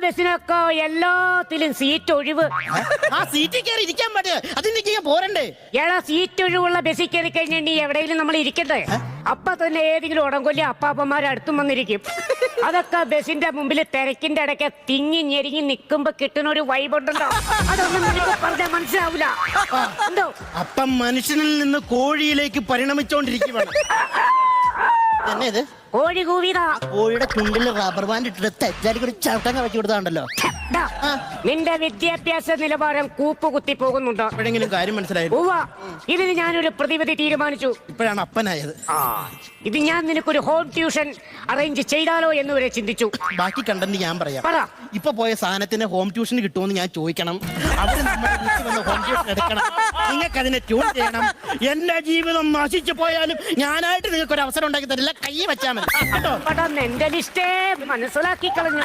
ബസ്സിനൊക്കെ എല്ലാത്തിലും സീറ്റ് ഒഴിവ്. ആ സീറ്റിൽ കയറി ഇരിക്കാൻ പറ്റുക അതിലേക്ക് പോരണ്ടേ? ഏടാ, സീറ്റ് ഒഴിവുള്ള ബസ്സിൽ കയറി കഴിഞ്ഞാൽ എവിടെയെങ്കിലും നമ്മൾ ഇരിക്കട്ടെ? അപ്പൊ തന്നെ ഏതെങ്കിലും ഉടങ്കൊല്ലി അപ്പാപ്പന്മാർ അടുത്തും വന്നിരിക്കും. അതൊക്കെ ബസ്സിന്റെ മുമ്പിൽ തിരക്കിന്റെ ഇടയ്ക്ക് തിങ്ങി ഞെരിങ്ങി നിൽക്കുമ്പോ കിട്ടുന്ന ഒരു വൈബ് ഉണ്ടല്ലോ, അതൊന്നും നിനക്ക് പറഞ്ഞാൽ മനസ്സിലാവൂല. എന്തോ അപ്പം മനുഷ്യനിൽ നിന്ന് കോഴിയിലേക്ക് പരിണമിച്ചോണ്ടിരിക്കുകയാണ്. തന്നെ ഇത് കോഴി കൂവിതാ. കോഴിയുടെ ചുണ്ടിൽ റബ്ബർ ബാൻഡ് ഇട്ടിട്ട് തെറ്റാരി കൂടി ചവിട്ടങ്ങ വെച്ചു കൊടുത്താണ്ടല്ലോ. നിന്റെ വിദ്യാഭ്യാസ നിലവാരം കൂപ്പ് കുത്തി പോകുന്നുണ്ടോ? എപ്പോഴെങ്കിലും കാര്യം മനസ്സിലായി? ഇതിന് ഞാനൊരു പ്രതിവിധി തീരുമാനിച്ചു. ഇപ്പോഴാണ് അപ്പനായത്. ഇത് ഞാൻ നിനക്കൊരു ഹോം ട്യൂഷൻ അറേഞ്ച് ചെയ്താലോ എന്ന് വരെ ചിന്തിച്ചു. ബാക്കി കണ്ടന്റ് ഞാൻ പറയാം. പറ. ഇപ്പൊ പോയ സാധനത്തിന് ഹോം ട്യൂഷൻ കിട്ടുമെന്ന് ഞാൻ ചോദിക്കണം. അവര് നമ്മുടെ വീട്ടിൽ വന്ന് ഹോം ട്യൂഷൻ എടുക്കണം. നിങ്ങൾക്ക് അതിനെ ട്യൂൺ ചെയ്യണം. എന്റെ ജീവിതം നശിച്ചു പോയാലും ഞാനായിട്ട് നിങ്ങൾക്ക് ഒരു അവസരം ഉണ്ടാക്കി തരില്ല. കൈ വെച്ചാൽ മതി കേട്ടോ. എന്റെ ലിസ്റ്റേ മനസ്സിലാക്കി കളഞ്ഞു.